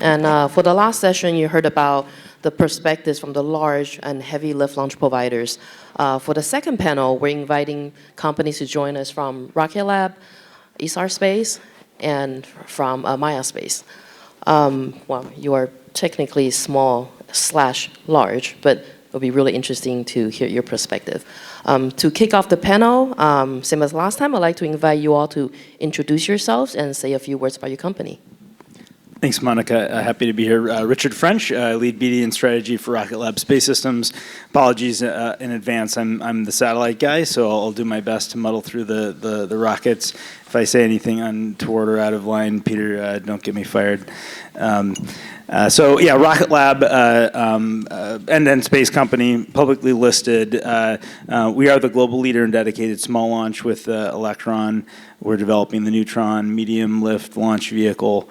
And for the last session, you heard about the perspectives from the large and heavy lift launch providers. For the second panel, we're inviting companies to join us from Rocket Lab, Isar Space, and from MaiaSpace. Well, you are technically small/large, but it'll be really interesting to hear your perspective. To kick off the panel, same as last time, I'd like to invite you all to introduce yourselves and say a few words about your company. Thanks, Monica. Happy to be here. Richard French, lead BD and strategy for Rocket Lab Space Systems. Apologies in advance. I'm the satellite guy, so I'll do my best to muddle through the rockets. If I say anything untoward or out of line, Peter, don't get me fired. So yeah, Rocket Lab, end-to-end space company, publicly listed. We are the global leader in dedicated small launch with Electron. We're developing the Neutron medium lift launch vehicle.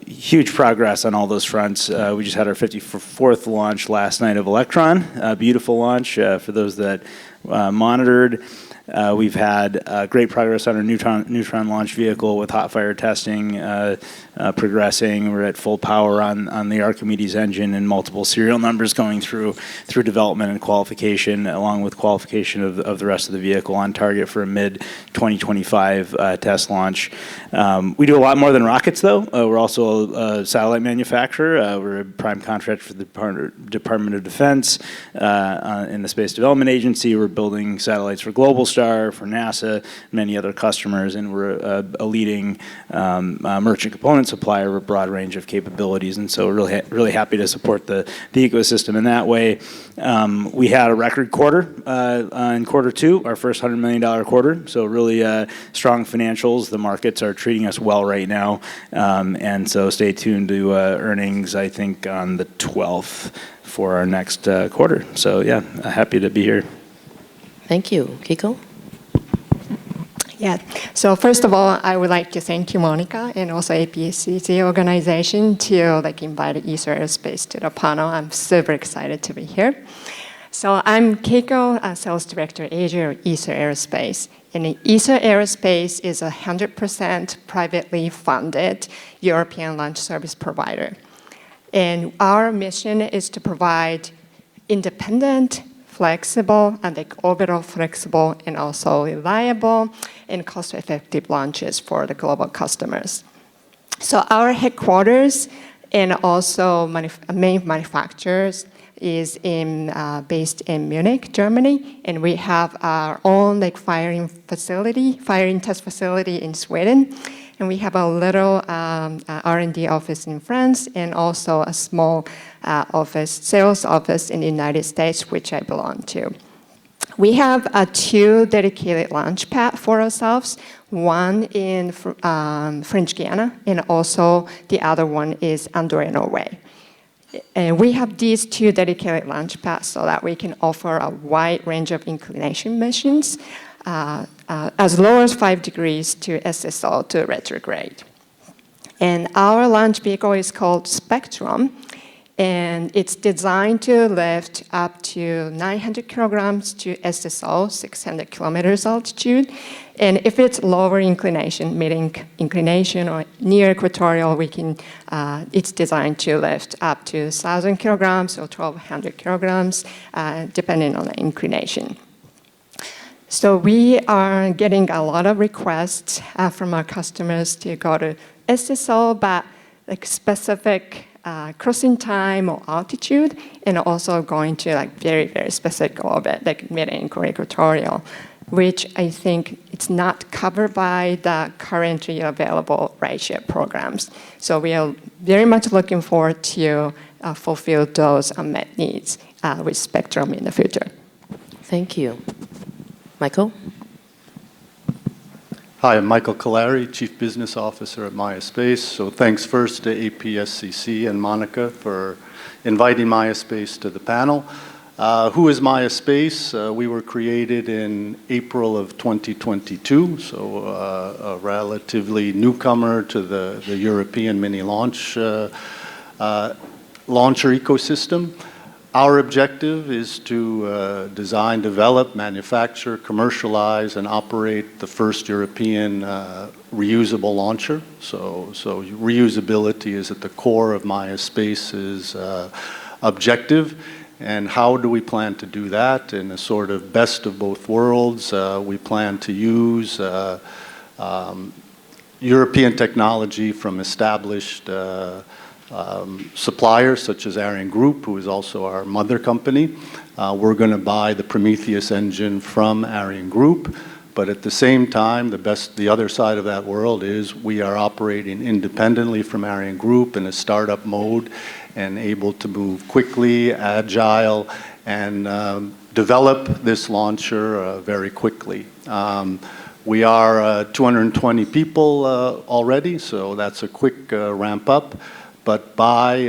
Huge progress on all those fronts. We just had our 54th launch last night of Electron. Beautiful launch for those that monitored. We've had great progress on our Neutron launch vehicle with hot fire testing progressing. We're at full power on the Archimedes engine and multiple serial numbers going through development and qualification, along with qualification of the rest of the vehicle, on target for a mid-2025 test launch. We do a lot more than rockets, though. We're also a satellite manufacturer. We're a prime contractor for the Department of Defense in the Space Development Agency. We're building satellites for Globalstar, for NASA, many other customers, and we're a leading merchant component supplier with a broad range of capabilities, and so we're really happy to support the ecosystem in that way. We had a record quarter in quarter two, our first $100 million quarter, so really strong financials. The markets are treating us well right now, and so stay tuned to earnings, I think, on the 12th for our next quarter. So yeah, happy to be here. Thank you. Keiko? Yeah, so first of all, I would like to thank you, Monica, and also APSCC organization to invite Isar Aerospace to the panel. I'm super excited to be here. So I'm Keiko, Sales Director Asia of Isar Aerospace. And Isar Aerospace is a 100% privately funded European launch service provider. And our mission is to provide independent, flexible, and orbital flexible, and also reliable and cost-effective launches for the global customers. So our headquarters and also main manufacturers is based in Munich, Germany, and we have our own firing test facility in Sweden, and we have a little R&D office in France, and also a small sales office in the United States, which I belong to. We have 2 dedicated launch pads for ourselves, one in French Guiana, and also the other one is Andorra, Norway. And we have these 2 dedicated launch pads so that we can offer a wide range of inclination missions, as low as 5 degrees to SSO to retrograde. And our launch vehicle is called Spectrum, and it's designed to lift up to 900 kilograms to SSO, 600 kilometers altitude. And if it's lower inclination, meaning inclination or near equatorial, it's designed to lift up to 1,000 kilograms or 1,200 kilograms, depending on the inclination. So we are getting a lot of requests from our customers to go to SSO, but specific crossing time or altitude, and also going to very, very specific orbit, mid-equatorial, which I think it's not covered by the currently available rideshare programs. So we are very much looking forward to fulfill those unmet needs with Spectrum in the future. Thank you. Michael? Hi, I'm Michael Callari, Chief Business Officer at MaiaSpace. So thanks first to APSCC and Monica for inviting MaiaSpace to the panel. Who is MaiaSpace? We were created in April of 2022, so a relatively newcomer to the European mini launch launcher ecosystem. Our objective is to design, develop, manufacture, commercialize, and operate the first European reusable launcher. So reusability is at the core of MaiaSpace's objective. And how do we plan to do that? In a sort of best of both worlds, we plan to use European technology from established suppliers such as Ariane Group, who is also our mother company. We're going to buy the Prometheus engine from Ariane Group, but at the same time, the other side of that world is we are operating independently from Ariane Group in a startup mode and able to move quickly, agile, and develop this launcher very quickly. We are 220 people already, so that's a quick ramp up. But by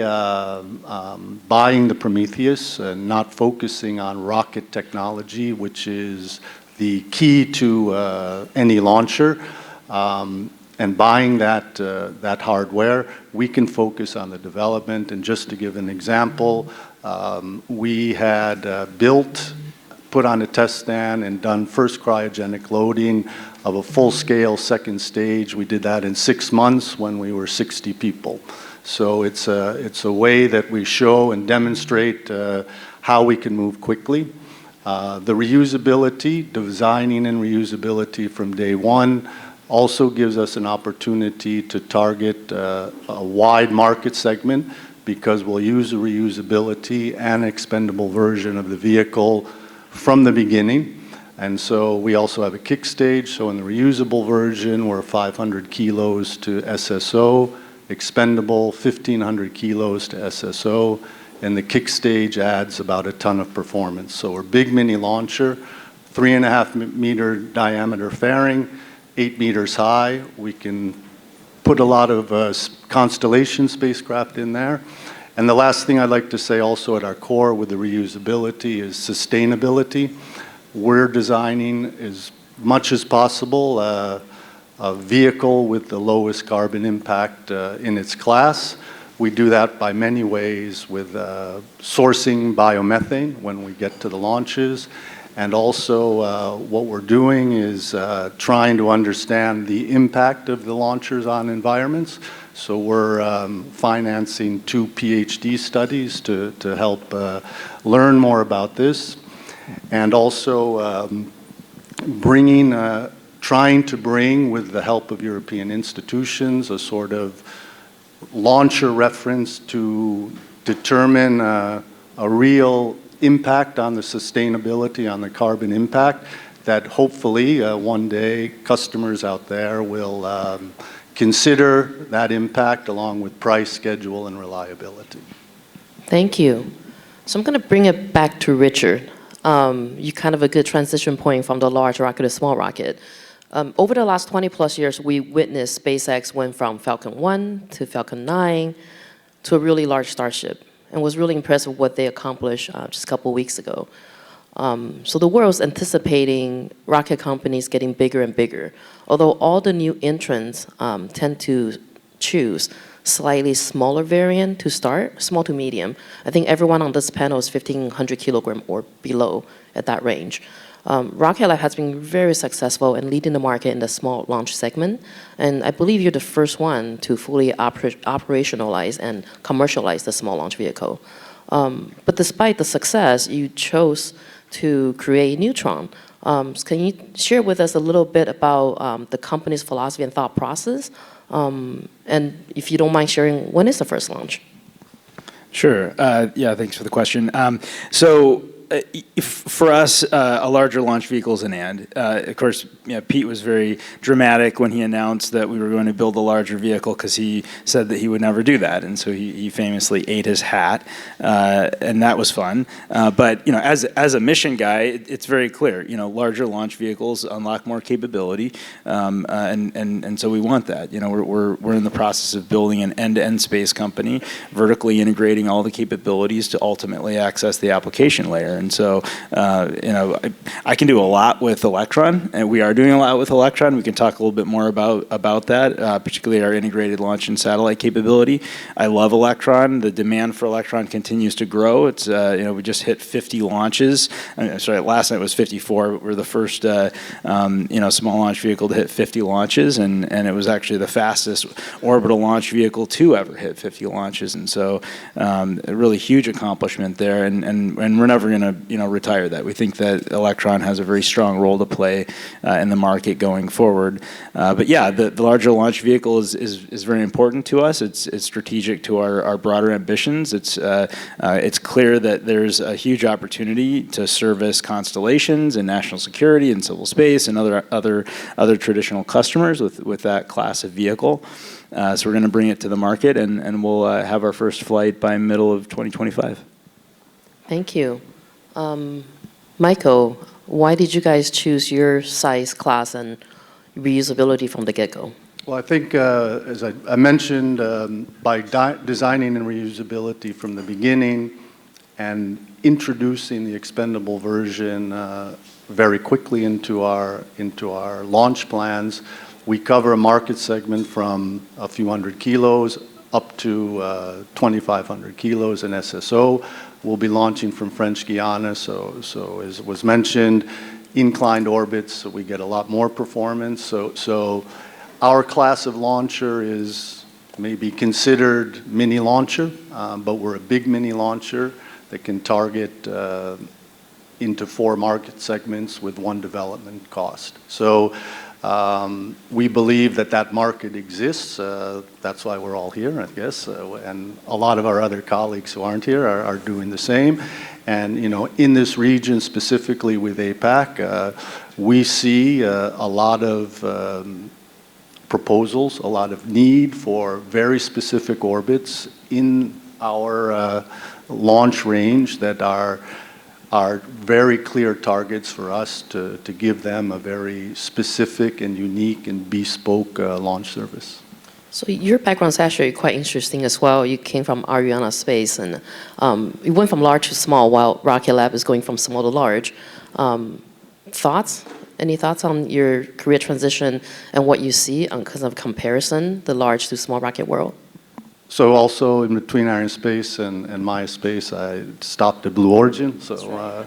buying the Prometheus and not focusing on rocket technology, which is the key to any launcher, and buying that hardware, we can focus on the development. And just to give an example, we had put on a test stand and done first cryogenic loading of a full-scale second stage. We did that in 6 months when we were 60 people. So it's a way that we show and demonstrate how we can move quickly. The reusability, designing and reusability from day one, also gives us an opportunity to target a wide market segment because we'll use the reusability and expendable version of the vehicle from the beginning. And so we also have a kick stage. So in the reusable version, we're 500 kilos to SSO, expendable 1,500 kilos to SSO, and the kick stage adds about a ton of performance. So we're big mini launcher, 3.5 meter diameter fairing, 8 meters high. We can put a lot of constellation spacecraft in there. And the last thing I'd like to say also at our core with the reusability is sustainability. We're designing as much as possible a vehicle with the lowest carbon impact in its class. We do that by many ways with sourcing biomethane when we get to the launches. And also what we're doing is trying to understand the impact of the launchers on environments. So we're financing 2 PhD studies to help learn more about this. And also trying to bring, with the help of European institutions, a sort of launcher reference to determine a real impact on the sustainability, on the carbon impact, that hopefully one day customers out there will consider that impact along with price, schedule, and reliability. Thank you. So I'm going to bring it back to Richard. You kind of a good transition point from the large rocket to small rocket. Over the last 20 plus years, we witnessed SpaceX went from Falcon 1 to Falcon 9 to a really large Starship, and was really impressed with what they accomplished just a couple weeks ago. So the world's anticipating rocket companies getting bigger and bigger, although all the new entrants tend to choose slightly smaller variant to start, small to medium. I think everyone on this panel is 1,500 kilogram or below at that range. Rocket Lab has been very successful in leading the market in the small launch segment, and I believe you're the first one to fully operationalize and commercialize the small launch vehicle. But despite the success, you chose to create Neutron. Can you share with us a little bit about the company's philosophy and thought process? And if you don't mind sharing, when is the first launch? Sure. Yeah, thanks for the question. For us, a larger launch vehicle is an and. Of course, Pete was very dramatic when he announced that we were going to build a larger vehicle because he said that he would never do that, and so he famously ate his hat, and that was fun. But as a mission guy, it's very clear. Larger launch vehicles unlock more capability, and so we want that. We're in the process of building an end-to-end space company, vertically integrating all the capabilities to ultimately access the application layer. And so, I can do a lot with Electron, and we are doing a lot with Electron. We can talk a little bit more about that, particularly our integrated launch and satellite capability. I love Electron. The demand for Electron continues to grow. It's we just hit 50 launches. Sorry, last night was 54. We're the first small launch vehicle to hit 50 launches, and it was actually the fastest orbital launch vehicle to ever hit 50 launches. And so a really huge accomplishment there, and we're never going to retire that. We think that Electron has a very strong role to play in the market going forward. But yeah, the larger launch vehicle is very important to us. It's strategic to our broader ambitions. It's clear that there's a huge opportunity to service constellations and national security and civil space and other traditional customers with that class of vehicle. So we're going to bring it to the market, and we'll have our first flight by middle of 2025. Thank you. Michael, why did you guys choose your size, class, and reusability from the get-go? Well, I think, as I mentioned, by designing and reusability from the beginning and introducing the expendable version very quickly into our launch plans, we cover a market segment from a few hundred kilos up to 2,500 kilos in SSO. We'll be launching from French Guiana, so as was mentioned, inclined orbits, so we get a lot more performance. So our class of launcher is maybe considered mini launcher, but we're a big mini launcher that can target into 4 market segments with 1 development cost. So we believe that market exists. That's why we're all here, I guess, and a lot of our other colleagues who aren't here are doing the same. And in this region, specifically with APAC, we see a lot of proposals, a lot of need for very specific orbits in our launch range that are very clear targets for us to give them a very specific and unique and bespoke launch service. So your background is actually quite interesting as well. You came from Aerospace, and you went from large to small, while Rocket Lab is going from small to large. Thoughts? Any thoughts on your career transition and what you see on kind of comparison, the large to small rocket world? So also in between Aerospace and MaiaSpace, I stopped at Blue Origin, so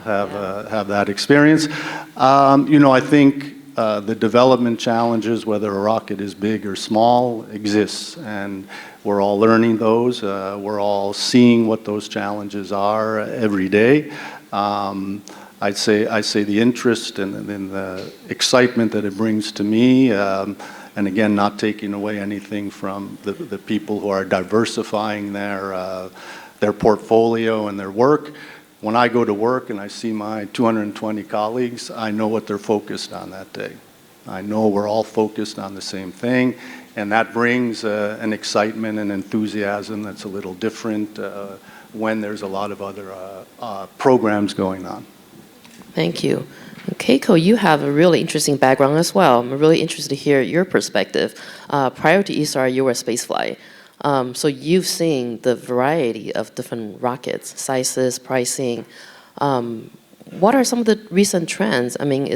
have that experience. I think the development challenges, whether a rocket is big or small, exists, and we're all learning those. We're all seeing what those challenges are every day. I say the interest and the excitement that it brings to me. And again, not taking away anything from the people who are diversifying their portfolio and their work. When I go to work and I see my 220 colleagues, I know what they're focused on that day. I know we're all focused on the same thing, and that brings an excitement and enthusiasm that's a little different when there's a lot of other programs going on. Thank you. Keiko, you have a really interesting background as well. I'm really interested to hear your perspective. Prior to Isar, you were a spaceflight. So you've seen the variety of different rockets, sizes, pricing. What are some of the recent trends? I mean,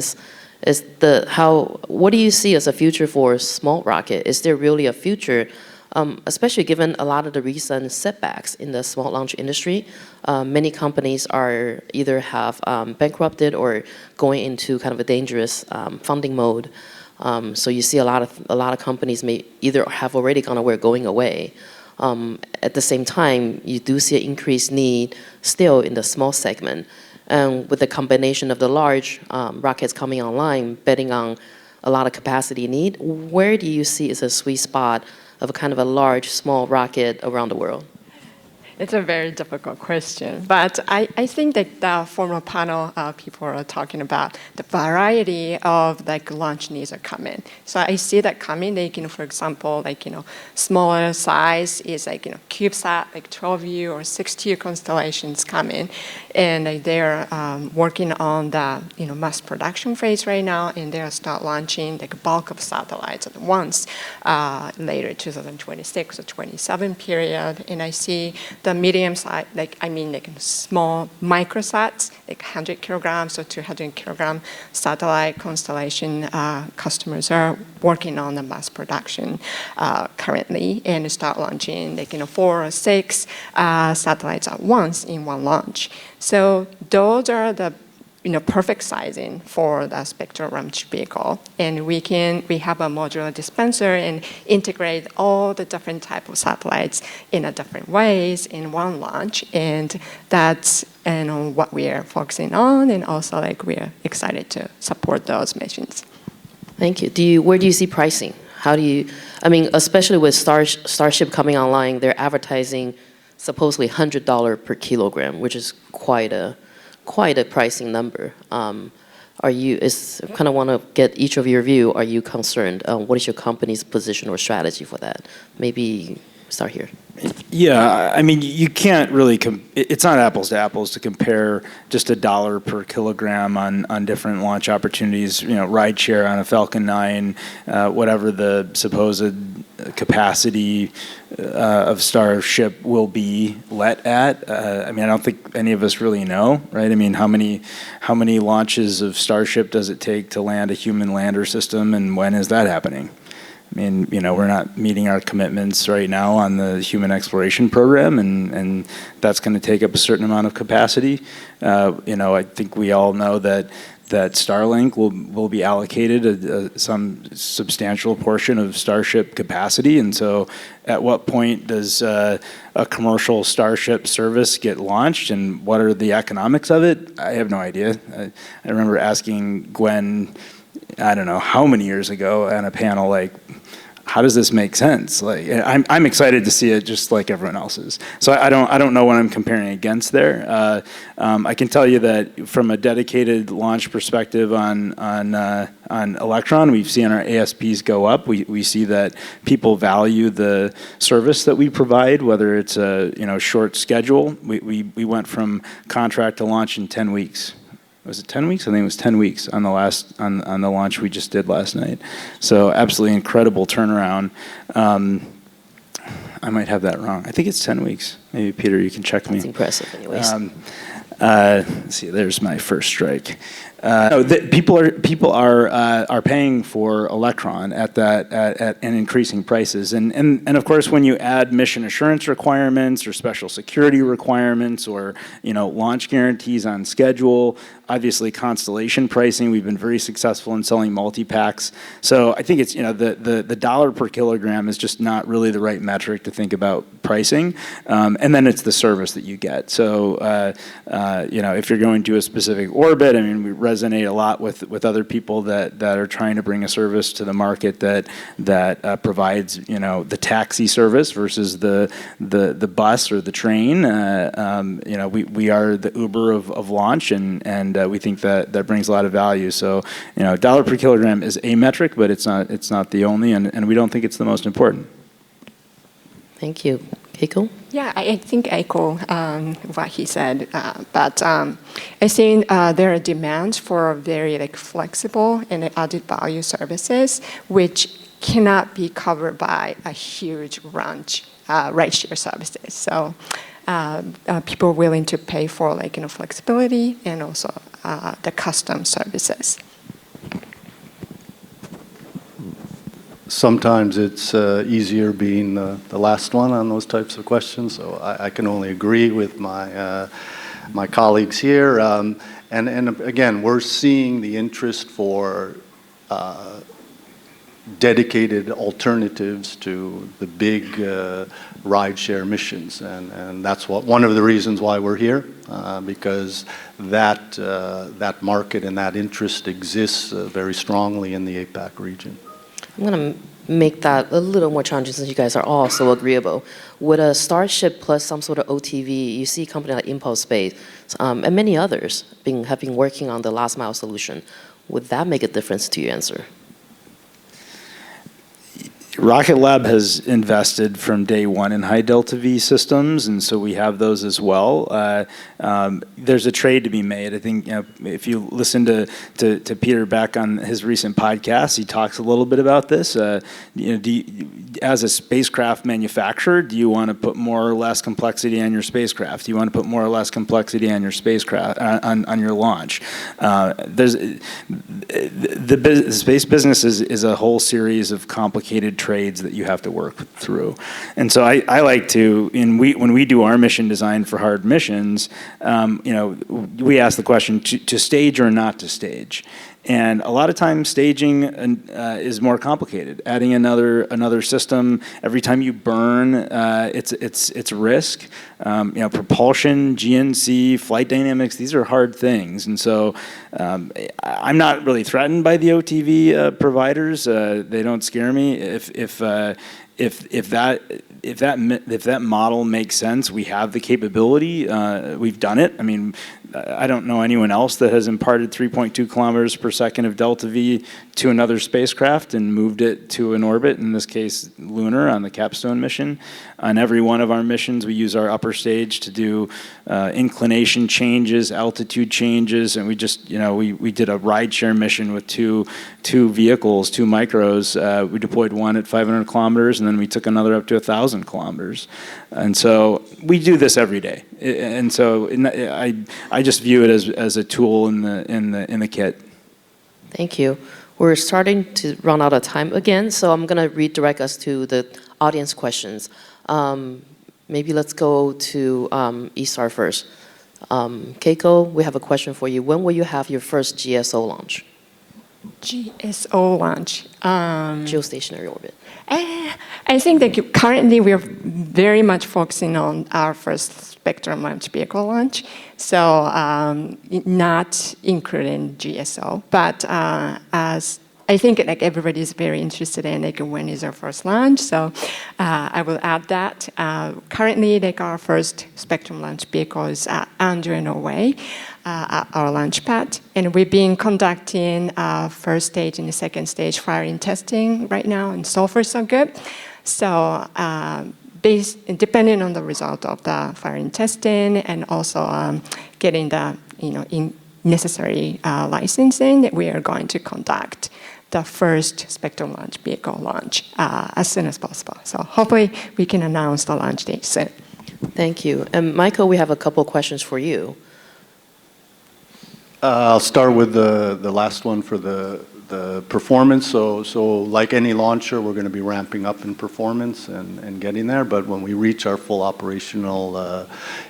what do you see as a future for a small rocket? Is there really a future, especially given a lot of the recent setbacks in the small launch industry? Many companies are either have bankrupted or going into kind of a dangerous funding mode. So you see a lot of companies may either have already gone away or going away. At the same time, you do see an increased need still in the small segment. And with the combination of the large rockets coming online, betting on a lot of capacity need, where do you see is a sweet spot of a kind of a large, small rocket around the world? It's a very difficult question, but I think that the former panel people are talking about the variety of launch needs are coming. So I see that coming. For example, smaller size is CubeSat, 12U or 6U constellations coming, and they're working on the mass production phase right now, and they'll start launching the bulk of satellites at once later 2026 or 27 period, and I see the medium size, like small microsats, like 100 kilograms or 200 kilogram satellite constellation, customers are working on the mass production currently and start launching 4 or 6 satellites at once in one launch. So those are the perfect sizing for the spectral launch vehicle. And we have a modular dispenser and integrate all the different type of satellites in a different ways in one launch. And that's what we are focusing on, and also we're excited to support those missions. Thank you. Where do you see pricing? How do you, especially with Starship coming online, they're advertising supposedly $100 per kilogram, which is quite a pricing number. I kind of want to get each of your view. Are you concerned? What is your company's position or strategy for that? Maybe start here. Yeah, you can't really, it's not apples to apples to compare just $1 per kilogram on different launch opportunities, ride share on a Falcon 9, whatever the supposed capacity of Starship will be let at. I don't think any of us really know, right? How many launches of Starship does it take to land a human lander system, and when is that happening? We're not meeting our commitments right now on the human exploration program, and that's going to take up a certain amount of capacity. I think we all know that Starlink will be allocated some substantial portion of Starship capacity, and so at what point does a commercial Starship service get launched, and what are the economics of it? I have no idea. I remember asking Gwen, I don't know how many years ago, on a panel, how does this make sense? I'm excited to see it just like everyone else is. So I don't know what I'm comparing against there. I can tell you that from a dedicated launch perspective on Electron, we've seen our ASPs go up. We see that people value the service that we provide, whether it's a short schedule. We went from contract to launch in 10 weeks. Was it 10 weeks? I think it was 10 weeks on the launch we just did last night. So absolutely incredible turnaround. I might have that wrong. I think it's 10 weeks. Maybe Peter, you can check me. It's impressive, anyways. Let's see, there's my first strike. People are paying for Electron at increasing prices, and of course when you add mission assurance requirements or special security requirements or launch guarantees on schedule, obviously constellation pricing. We've been very successful in selling multi-packs, so I think it's the dollar per kilogram is just not really the right metric to think about pricing, and then it's the service that you get. So if you're going to a specific orbit, we resonate a lot with other people that are trying to bring a service to the market that provides the taxi service versus the bus or the train. We are the Uber of launch, and we think that brings a lot of value. So dollar per kilogram is a metric, but it's not the only, and we don't think it's the most important. Thank you. Keiko? Yeah, I think I echo what he said, but I think there are demands for very flexible and added value services, which cannot be covered by a huge rideshare services. So people are willing to pay for flexibility and also the custom services. Sometimes it's easier being the last one on those types of questions, so I can only agree with my colleagues here. And again, we're seeing the interest for dedicated alternatives to the big rideshare missions, and that's one of the reasons why we're here, because that market and that interest exists very strongly in the APAC region. I'm going to make that a little more challenging since you guys are all so agreeable. With a Starship plus some sort of OTV, you see a company like MaiaSpace and many others have been working on the last mile solution. Would that make a difference to your answer? Rocket Lab has invested from day one in high delta V systems, and so we have those as well. There's a trade to be made. I think if you listen to Peter Beck on his recent podcast, he talks a little bit about this. As a spacecraft manufacturer, do you want to put more or less complexity on your spacecraft? Do you want to put more or less complexity on your spacecraft on your launch? The space business is a whole series of complicated trades that you have to work through. And so I like to, when we do our mission design for hard missions, we ask the question, to stage or not to stage? And a lot of times staging is more complicated. Adding another system every time you burn, it's risk. Propulsion, GNC, flight dynamics, these are hard things. And so I'm not really threatened by the OTV providers. They don't scare me. If that model makes sense, we have the capability. We've done it. I mean, I don't know anyone else that has imparted 3.2 kilometers per second of delta V to another spacecraft and moved it to an orbit, in this case lunar on the Capstone mission. On every one of our missions, we use our upper stage to do inclination changes, altitude changes, and we just, we did a rideshare mission with two vehicles, two micros. We deployed one at 500 kilometers, and then we took another up to 1,000 kilometers. And so we do this every day. And so I just view it as a tool in the kit. Thank you. We're starting to run out of time again, so I'm going to redirect us to the audience questions. Maybe let's go to Isar first. Keiko, we have a question for you. When will you have your first GSO launch? GSO launch. Geostationary orbit. I think that currently we're very much focusing on our first Spectrum launch vehicle launch, so not including GSO. But as I think everybody is very interested in when is our first launch, so I will add that. Currently, our first Spectrum launch vehicle is under Norway, our launch pad, and we've been conducting first stage and the second stage firing testing right now, and so far so good. So depending on the result of the firing testing and also getting the necessary licensing, that we are going to conduct the first Spectrum launch vehicle launch as soon as possible. So hopefully we can announce the launch date soon. Thank you. And Michael, we have a couple questions for you. I'll start with the last one for the performance. So like any launcher, we're going to be ramping up in performance and getting there. But when we reach our full operational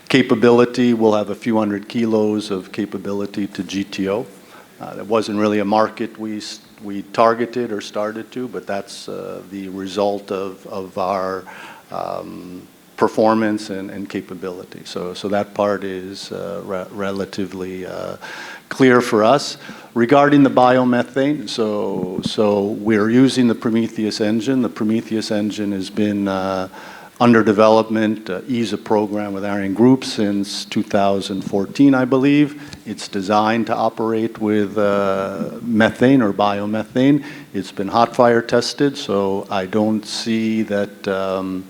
capability, we'll have a few hundred kilos of capability to GTO. That wasn't really a market we targeted or started to, but that's the result of our performance and capability. So that part is relatively clear for us. Regarding the biomethane, so we're using the Prometheus engine. The Prometheus engine has been under development, ESA program with Ariane Group since 2014, I believe. It's designed to operate with methane or biomethane. It's been hot fire tested, so I don't see that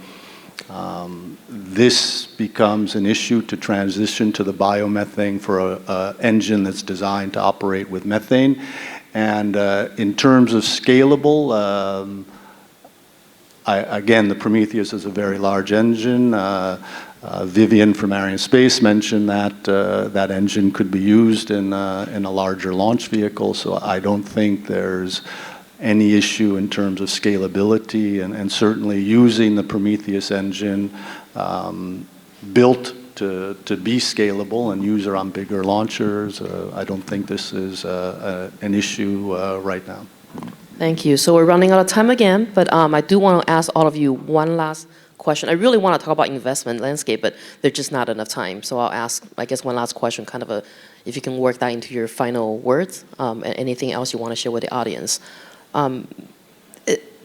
this becomes an issue to transition to the biomethane for an engine that's designed to operate with methane. And in terms of scalable, again, the Prometheus is a very large engine. Vivian from MaiaSpace mentioned that that engine could be used in a larger launch vehicle, so I don't think there's any issue in terms of scalability, and certainly using the Prometheus engine built to be scalable and use on bigger launchers. I don't think this is an issue right now. Thank you. So we're running out of time again, but I do want to ask all of you one last question. I really want to talk about investment landscape, but there's just not enough time. So I'll ask, I guess, one last question, kind of if you can work that into your final words, and anything else you want to share with the audience.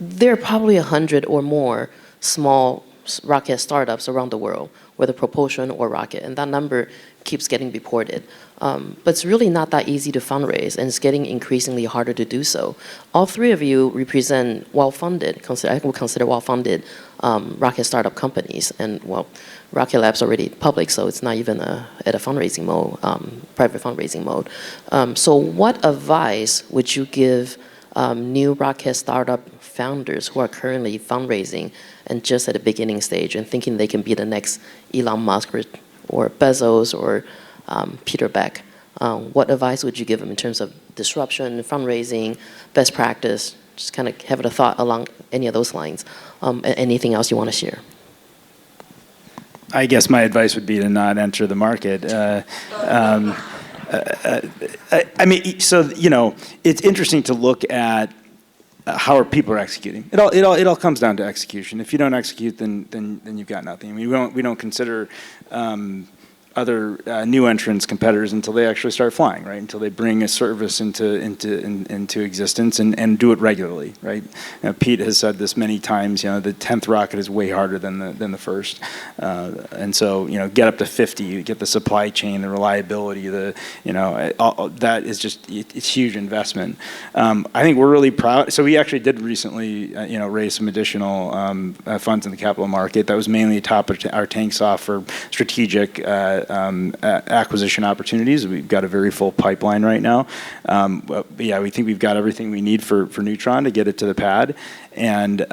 There are probably 100 or more small rocket startups around the world, whether propulsion or rocket, and that number keeps getting reported. But it's really not that easy to fundraise, and it's getting increasingly harder to do so. All three of you represent well-funded, I would consider well-funded rocket startup companies, and well, Rocket Lab's already public, so it's not even at a fundraising mode, private fundraising mode. So what advice would you give new rocket startup founders who are currently fundraising and just at the beginning stage and thinking they can be the next Elon Musk or Bezos or Peter Beck? What advice would you give them in terms of disruption, fundraising, best practice? Just kind of have a thought along any of those lines. Anything else you want to share? I guess my advice would be to not enter the market. I mean, so, you know, it's interesting to look at how people are executing. It all comes down to execution. If you don't execute, then you've got nothing. I mean, we don't consider other new entrants competitors until they actually start flying, right? Until they bring a service into existence and do it regularly, right? You know, Pete has said this many times. You know, the 10th rocket is way harder than the first, and so, you know, get up to 50, you get the supply chain, the reliability, that is just it's huge investment. I think we're really proud. So we actually did recently, raise some additional funds in the capital market. That was mainly atop our tanks off for strategic acquisition opportunities. We've got a very full pipeline right now. But yeah, we think we've got everything we need for Neutron to get it to the pad, and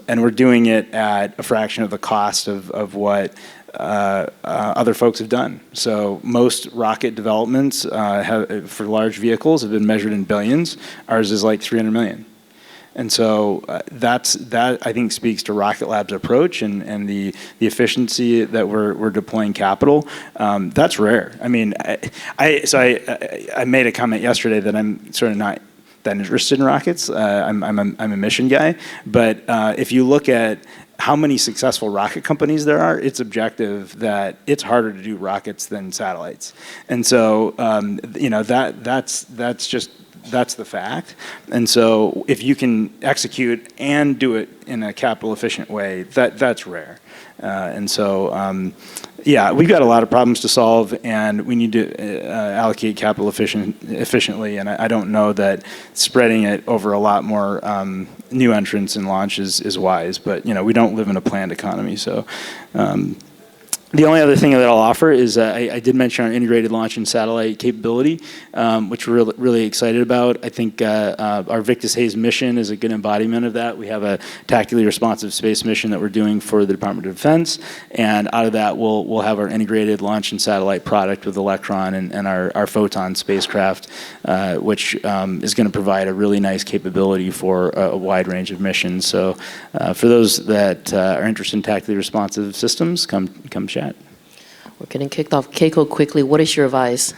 we're doing it at a fraction of the cost of what other folks have done. So most rocket developments for large vehicles have been measured in billions. Ours is like 300 million. And so that I think speaks to Rocket Lab's approach and the efficiency that we're deploying capital. That's rare. I mean, I made a comment yesterday that I'm sort of not that interested in rockets. I'm a mission guy, but if you look at how many successful rocket companies there are, it's objective that it's harder to do rockets than satellites. And so that's the fact. And so if you can execute and do it in a capital efficient way, that's rare. And so, we've got a lot of problems to solve, and we need to allocate capital efficiently. And I don't know that spreading it over a lot more new entrants and launch is wise. But we don't live in a planned economy, so. The only other thing that I'll offer is I did mention our integrated launch and satellite capability, which we're really excited about. I think our Victus Haze mission is a good embodiment of that. We have a tactically responsive space mission that we're doing for the Department of Defense, and out of that we'll have our integrated launch and satellite product with Electron and our Photon spacecraft, which is going to provide a really nice capability for a wide range of missions. So for those that are interested in tactically responsive systems, come chat. We're getting kicked off. Keiko, quickly, what is your advice?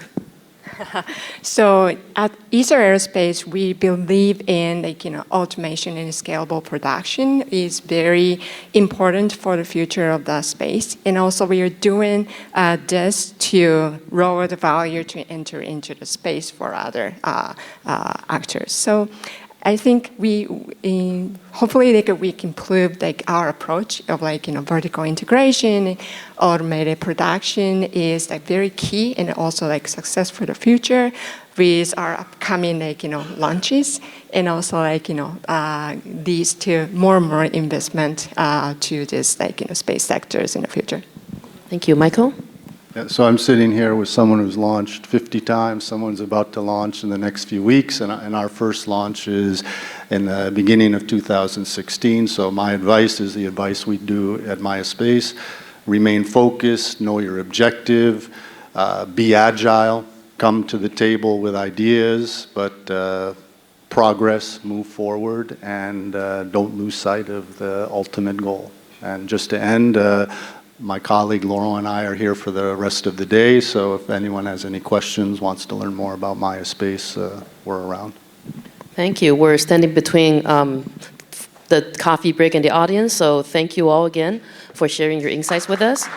So at Isar Aerospace, we believe in automation and scalable production is very important for the future of the space. And also we are doing this to lower the value to enter into the space for other actors. So I think hopefully we can prove our approach of vertical integration, automated production is very key and also success for the future with our upcoming launches, and also leads to more and more investment to this space sectors in the future. Thank you, Michael. Yeah, so I'm sitting here with someone who's launched 50 times. Someone's about to launch in the next few weeks, and our first launch is in the beginning of 2016. So my advice is the advice we do at MaiaSpace. Remain focused, know your objective, be agile, come to the table with ideas, but progress, move forward, and don't lose sight of the ultimate goal. And just to end, my colleague Laurel and I are here for the rest of the day, so if anyone has any questions, wants to learn more about MaiaSpace, we're around. Thank you. We're standing between the coffee break and the audience, so thank you all again for sharing your insights with us.